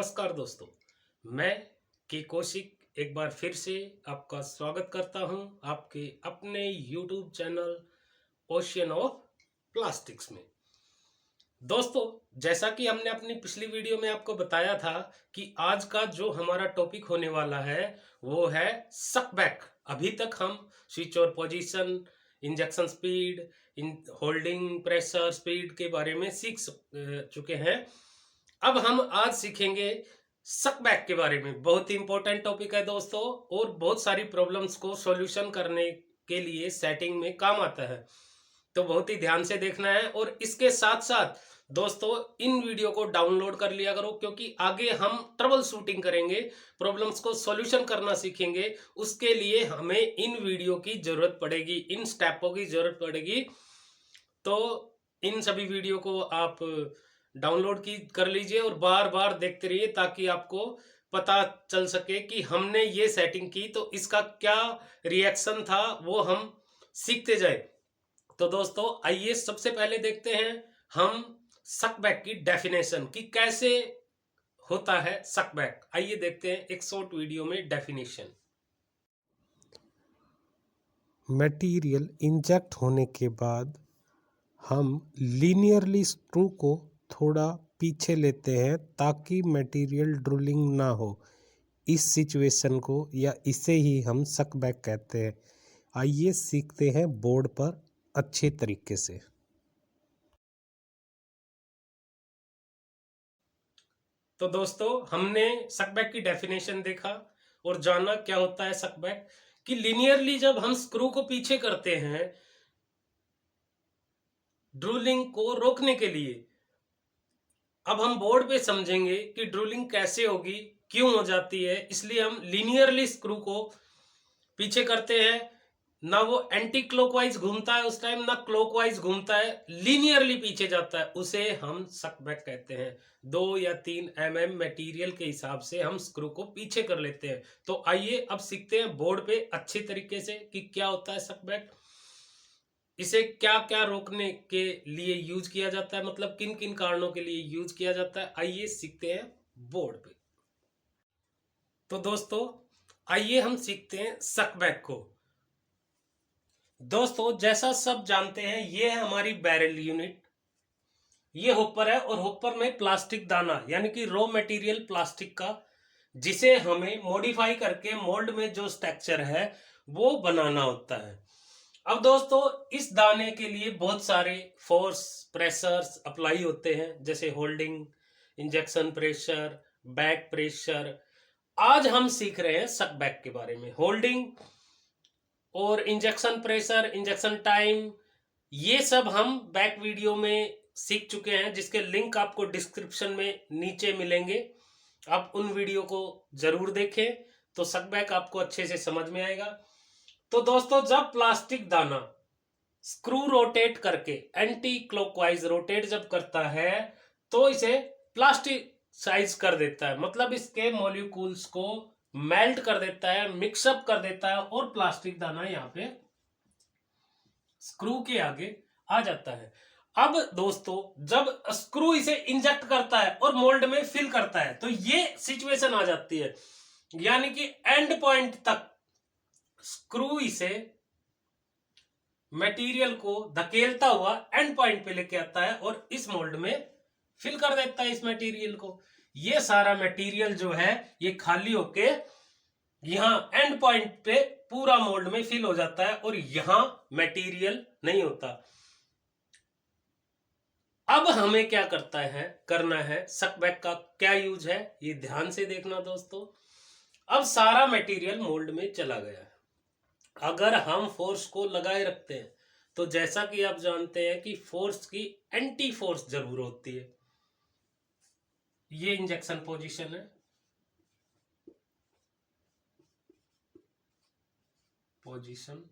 नमस्कार दोस्तों, मैं के कौशिक एक बार फिर से आपका स्वागत करता हूं आपके अपने YouTube channel ocean of plastics में। दोस्तों, जैसा कि हमने अपनी पिछली वीडियो में आपको बताया था कि आज का जो हमारा टॉपिक होने वाला है वो है सकबैक। अभी तक हम स्विच और position, injection speed, in holding pressure speed के बारे में सीख चुके हैं। अब हम आज सीखेंगे सकबैक के बारे में। बहुत ही इंपॉर्टेंट टॉपिक है दोस्तों, और बहुत सारी प्रॉब्लम्स को सॉल्यूशन करने के लिए सेटिंग में काम आता है, तो बहुत ही ध्यान से देखना है। और इसके साथ साथ दोस्तों, इन वीडियो को डाउनलोड कर लिया करो, क्योंकि आगे हम ट्रबल शूटिंग करेंगे, प्रॉब्लम्स को सॉल्यूशन करना सीखेंगे। उसके लिए हमें इन वीडियो की जरूरत पड़ेगी, इन स्टेपों की जरूरत पड़ेगी। तो इन सभी वीडियो को आप डाउनलोड की कर लीजिए और बार बार देखते रहिए, ताकि आपको पता चल सके कि हमने ये सेटिंग की तो इसका क्या रिएक्शन था, वो हम सीखते जाए। तो दोस्तों, आइए सबसे पहले देखते हैं हम सकबैक की डेफिनेशन की कैसे होता है सकबैक। आइए देखते हैं एक शॉर्ट वीडियो में डेफिनेशन। मटेरियल इंजेक्ट होने के बाद हम लीनियरली स्क्रू को थोड़ा पीछे लेते हैं ताकि मटेरियल ड्रिलिंग ना हो। इस सिचुएशन को या इसे ही हम सकबैक कहते हैं। आइए सीखते हैं बोर्ड पर अच्छे तरीके से। तो दोस्तों, हमने सकबैक की डेफिनेशन देखा और जाना क्या होता है सकबैक। कि लीनियरली जब हम स्क्रू को पीछे करते हैं ड्रिलिंग को रोकने के लिए। अब हम बोर्ड पे समझेंगे कि ड्रिलिंग कैसे होगी, क्यों हो जाती है। इसलिए हम लीनियरली स्क्रू को पीछे करते हैं। ना वो एंटी क्लॉकवाइज घूमता है उस टाइम, ना क्लॉकवाइज घूमता है, लीनियरली पीछे जाता है, उसे हम सकबैक कहते हैं। 2 या 3 mm मटेरियल के हिसाब से हम स्क्रू को पीछे कर लेते हैं। तो आइए अब सीखते हैं बोर्ड पे अच्छे तरीके से कि क्या होता है सकबैक, इसे क्या क्या रोकने के लिए यूज किया जाता है, मतलब किन किन कारणों के लिए यूज किया जाता है। आइए सीखते हैं बोर्ड पे। तो दोस्तों, आइए हम सीखते हैं सकबैक को। दोस्तों, जैसा सब जानते हैं, ये है हमारी बैरल यूनिट, ये होपर है, और होपर में प्लास्टिक दाना यानी कि रॉ मटेरियल प्लास्टिक का, जिसे हमें मॉडिफाई करके मोल्ड में जो स्ट्रक्चर है वो बनाना होता है। अब दोस्तों, इस दाने के लिए बहुत सारे फोर्स प्रेशर्स अप्लाई होते हैं, जैसे holding, injection pressure, back pressure. आज हम सीख रहे हैं सकबैक के बारे में। होल्डिंग और इंजेक्शन प्रेशर, इंजेक्शन टाइम, ये सब हम बैक वीडियो में सीख चुके हैं, जिसके लिंक आपको डिस्क्रिप्शन में नीचे मिलेंगे। आप उन वीडियो को जरूर देखें, तो सकबैक आपको अच्छे से समझ में आएगा। तो दोस्तों, जब प्लास्टिक दाना स्क्रू रोटेट करके एंटी क्लॉकवाइज रोटेट जब करता है, तो इसे प्लास्टिक साइज कर देता है, मतलब इसके मॉलिक्यूल्स को मेल्ट कर देता है, मिक्सअप कर देता है, और प्लास्टिक दाना यहाँ पे स्क्रू के आगे आ जाता है। अब दोस्तों, जब स्क्रू इसे इंजेक्ट करता है और मोल्ड में फिल करता है, तो ये सिचुएशन आ जाती है, यानी कि एंड पॉइंट तक स्क्रू इसे मटेरियल को धकेलता हुआ एंड पॉइंट पे लेके आता है और इस मोल्ड में फिल कर देता है इस मटेरियल को। ये सारा मटेरियल जो है ये खाली होके यहां एंड पॉइंट पे पूरा मोल्ड में फिल हो जाता है, और यहां मटेरियल नहीं होता। अब हमें क्या करना है, सकबैक का क्या यूज है, ये ध्यान से देखना दोस्तों। अब सारा मटेरियल मोल्ड में चला गया है। अगर हम फोर्स को लगाए रखते हैं, तो जैसा कि आप जानते हैं कि फोर्स की एंटी फोर्स जरूर होती है। ये इंजेक्शन पोजीशन है, पोजीशन।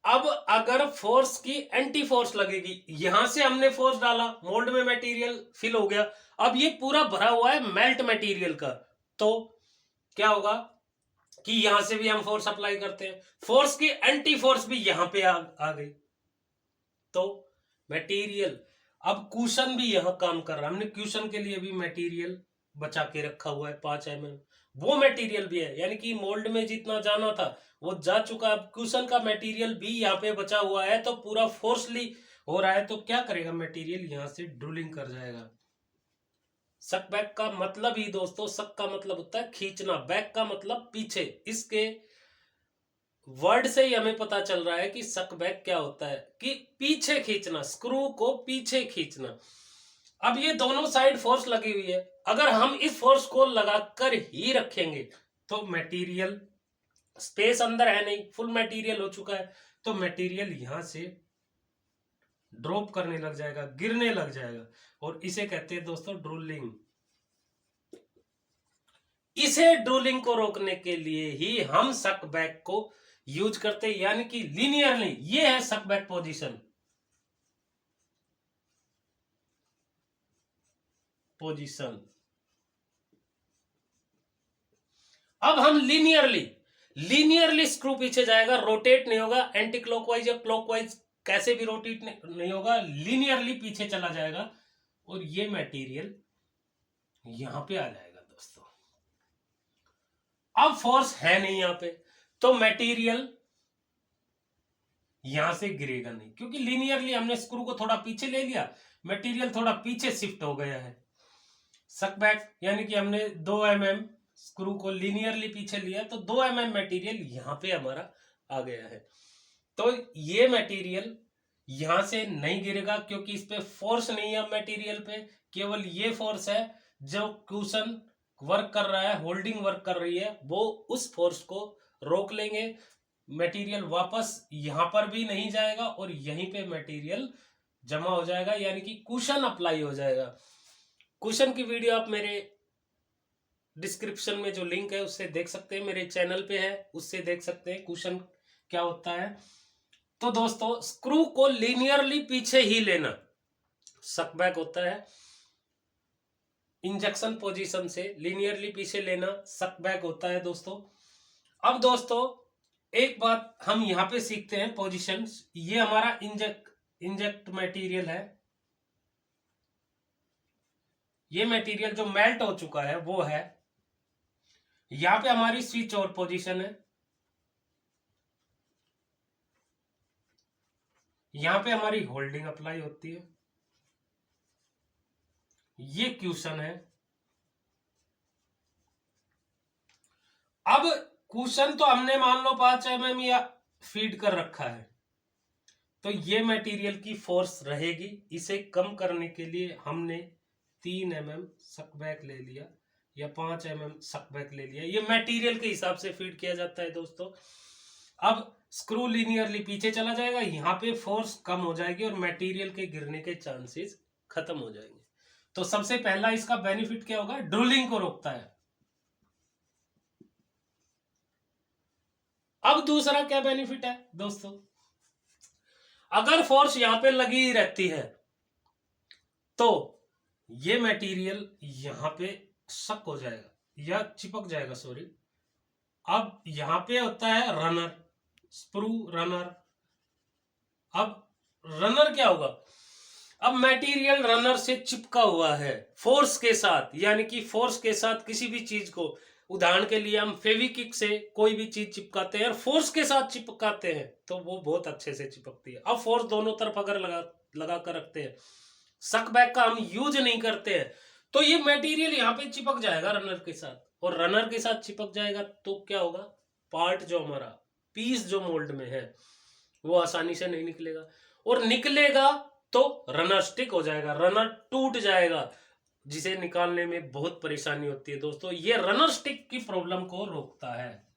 अब अगर फोर्स की एंटी फोर्स लगेगी, यहां से हमने फोर्स डाला, मोल्ड में मटेरियल फिल हो गया, अब ये पूरा भरा हुआ है मेल्ट मटेरियल का, तो क्या होगा कि यहां से भी हम फोर्स अप्लाई करते हैं, फोर्स की एंटी फोर्स भी यहां पे आ गई, तो मटेरियल अब कुशन भी यहाँ काम कर रहा है, हमने कुशन के लिए भी मटेरियल बचा के रखा हुआ है 5 mm, वो मटेरियल भी है, यानी कि मोल्ड में जितना जाना था वो जा चुका है। अब कुशन का मटेरियल भी यहाँ पे बचा हुआ है, तो पूरा फोर्सली हो रहा है, तो क्या करेगा मटेरियल यहाँ से ड्रिलिंग कर जाएगा। सक बैक का मतलब ही दोस्तों, सक का मतलब होता है खींचना, बैक का मतलब पीछे। इसके वर्ड से ही हमें पता चल रहा है कि सक बैक क्या होता है, कि पीछे खींचना, स्क्रू को पीछे खींचना। अब ये दोनों साइड फोर्स लगी हुई है, अगर हम इस फोर्स को लगाकर ही रखेंगे तो मटेरियल, स्पेस अंदर है नहीं, फुल मटेरियल हो चुका है, तो मटेरियल यहां से ड्रॉप करने लग जाएगा, गिरने लग जाएगा, और इसे कहते हैं दोस्तों ड्रोलिंग। इसे ड्रोलिंग को रोकने के लिए ही हम सक बैक को यूज करते हैं, यानी कि लीनियरली। ये है सक बैक पोजीशन। अब हम लीनियरली स्क्रू पीछे जाएगा, रोटेट नहीं होगा, एंटी क्लॉकवाइज या क्लॉकवाइज कैसे भी रोटेट नहीं होगा, लीनियरली पीछे चला जाएगा, और ये मटेरियल यहां पे आ जाएगा दोस्तों। अब फोर्स है नहीं यहां पे, तो मटेरियल यहां से गिरेगा नहीं, क्योंकि लीनियरली हमने स्क्रू को थोड़ा पीछे ले लिया, मटेरियल थोड़ा पीछे शिफ्ट हो गया है। सक बैक यानी कि हमने 2 mm स्क्रू को लीनियरली पीछे लिया, तो 2 mm मटेरियल यहां पे हमारा आ गया है। तो ये मटेरियल यहां से नहीं गिरेगा, क्योंकि इस पे फोर्स नहीं है मटेरियल पे, केवल ये फोर्स है जो कुशन वर्क कर रहा है, होल्डिंग वर्क कर रही है, वो उस फोर्स को रोक लेंगे। मटेरियल वापस यहां पर भी नहीं जाएगा, और यहीं पे मटेरियल जमा हो जाएगा, यानी कि कुशन अप्लाई हो जाएगा। कुशन की वीडियो आप मेरे डिस्क्रिप्शन में जो लिंक है उससे देख सकते हैं, मेरे चैनल पे है, उससे देख सकते हैं कुशन क्या होता है। तो दोस्तों स्क्रू को लीनियरली पीछे ही लेना सक बैक होता है, इंजेक्शन पोजीशन से लीनियरली पीछे लेना सक बैक होता है दोस्तों। अब दोस्तों एक बात हम यहां पे सीखते हैं, पोजीशन। ये हमारा इंजेक्ट मटेरियल है, ये मटेरियल जो मेल्ट हो चुका है वो है, यहां पे हमारी स्विच और पोजीशन है, यहां पे हमारी होल्डिंग अप्लाई होती है, ये क्यूशन है। अब कुशन तो हमने मान लो 5 mm या फीड कर रखा है, तो ये मटेरियल की फोर्स रहेगी। इसे कम करने के लिए हमने 3 mm सक बैक ले लिया या 5 mm सक बैक ले लिया, ये मटेरियल के हिसाब से फीड किया जाता है दोस्तों। अब स्क्रू लीनियरली पीछे चला जाएगा, यहां पे फोर्स कम हो जाएगी और मटेरियल के गिरने के चांसेस खत्म हो जाएंगे। तो सबसे पहला इसका बेनिफिट क्या होगा, ड्रिलिंग को रोकता है। अब दूसरा क्या बेनिफिट है दोस्तों, अगर फोर्स यहां पे लगी ही रहती है तो ये मटेरियल यहां पे सक हो जाएगा या चिपक जाएगा, सॉरी। अब यहां पे होता है रनर, स्क्रू रनर। अब रनर क्या होगा, अब मटेरियल रनर से चिपका हुआ है फोर्स के साथ, यानी कि फोर्स के साथ किसी भी चीज को, उदाहरण के लिए हम फेविक्विक से कोई भी चीज चिपकाते हैं और फोर्स के साथ चिपकाते हैं तो वो बहुत अच्छे से चिपकती है। अब फोर्स दोनों तरफ अगर लगा कर रखते हैं, सक बैक का हम यूज नहीं करते हैं, तो ये मटेरियल यहाँ पे चिपक जाएगा रनर के साथ, और रनर के साथ चिपक जाएगा तो क्या होगा, पार्ट जो हमारा पीस जो मोल्ड में है वो आसानी से नहीं निकलेगा, और निकलेगा तो रनर स्टिक हो जाएगा, रनर टूट जाएगा, जिसे निकालने में बहुत परेशानी होती है दोस्तों। ये रनर स्टिक की प्रॉब्लम को रोकता है।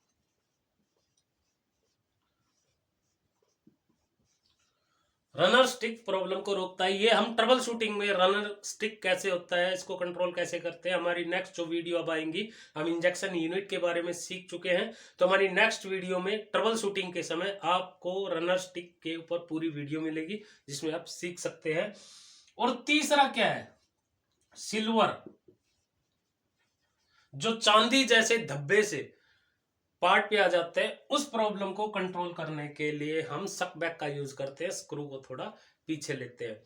रनर स्टिक प्रॉब्लम को रोकता है, ये हम ट्रबल शूटिंग में रनर स्टिक कैसे होता है, इसको कंट्रोल कैसे करते हैं, हमारी नेक्स्ट जो वीडियो अब आएंगी, हम इंजेक्शन यूनिट के बारे में सीख चुके हैं, तो हमारी नेक्स्ट वीडियो में ट्रबल शूटिंग के समय आपको रनर स्टिक के ऊपर पूरी वीडियो मिलेगी जिसमें आप सीख सकते हैं। और तीसरा क्या है, सिल्वर, जो चांदी जैसे धब्बे से पार्ट पे आ जाते हैं, उस प्रॉब्लम को कंट्रोल करने के लिए हम सक बैक का यूज करते हैं, स्क्रू को थोड़ा पीछे लेते हैं।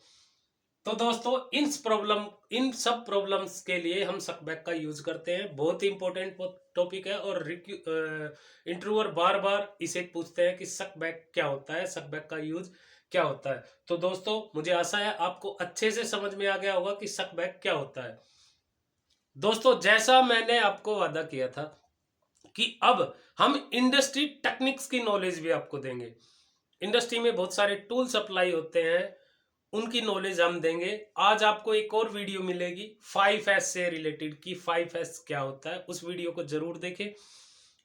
तो दोस्तों इन सब प्रॉब्लम्स के लिए हम सकबैक का यूज करते हैं। बहुत ही इंपॉर्टेंट टॉपिक है और इंटरव्यूअर बार बार इसे पूछते हैं कि सकबैक क्या होता है, सकबैक का यूज क्या होता है। तो दोस्तों मुझे आशा है आपको अच्छे से समझ में आ गया होगा कि सकबैक क्या होता है। दोस्तों जैसा मैंने आपको वादा किया था कि अब हम इंडस्ट्री टेक्निक्स की नॉलेज भी आपको देंगे। इंडस्ट्री में बहुत सारे टूल सप्लाई होते हैं, उनकी नॉलेज हम देंगे। आज आपको एक और वीडियो मिलेगी 5S से रिलेटेड कि 5S क्या होता है, उस वीडियो को जरूर देखें।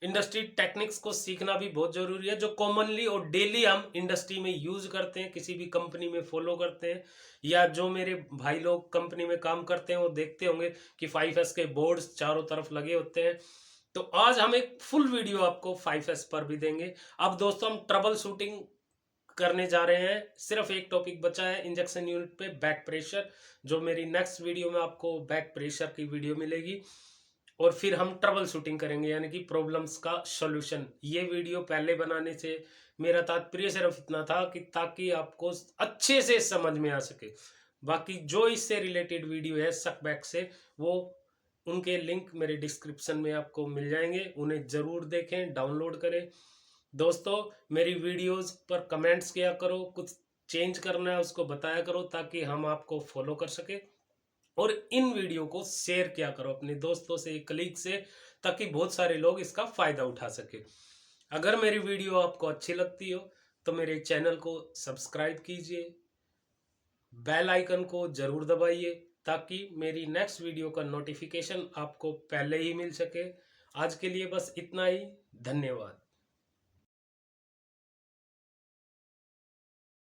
इंडस्ट्री टेक्निक्स को सीखना भी बहुत जरूरी है, जो कॉमनली और डेली हम इंडस्ट्री में यूज करते हैं, किसी भी कंपनी में फॉलो करते हैं, या जो मेरे भाई लोग कंपनी में काम करते हैं वो देखते होंगे कि 5S के बोर्ड्स चारों तरफ लगे होते हैं। तो आज हम एक फुल वीडियो आपको 5S पर भी देंगे। अब दोस्तों हम ट्रबल शूटिंग करने जा रहे हैं। सिर्फ एक टॉपिक बचा है इंजेक्शन यूनिट पे, बैक प्रेशर, जो मेरी नेक्स्ट वीडियो में आपको बैक प्रेशर की वीडियो मिलेगी। और फिर हम ट्रबल शूटिंग करेंगे, यानी कि प्रॉब्लम्स का सॉल्यूशन। ये वीडियो पहले बनाने से मेरा तात्पर्य सिर्फ इतना था कि ताकि आपको अच्छे से समझ में आ सके। बाकी जो इससे रिलेटेड वीडियो है सकबैक से, वो उनके लिंक मेरे डिस्क्रिप्शन में आपको मिल जाएंगे, उन्हें जरूर देखें, डाउनलोड करें। दोस्तों मेरी वीडियोस पर कमेंट्स किया करो, कुछ चेंज करना है उसको बताया करो ताकि हम आपको फॉलो कर सके। और इन वीडियो को शेयर किया करो अपने दोस्तों से, कलीग से, ताकि बहुत सारे लोग इसका फायदा उठा सके। अगर मेरी वीडियो आपको अच्छी लगती हो तो मेरे चैनल को सब्सक्राइब कीजिए, बेल आइकन को जरूर दबाइए ताकि मेरी नेक्स्ट वीडियो का नोटिफिकेशन आपको पहले ही मिल सके। आज के लिए बस इतना ही, धन्यवाद।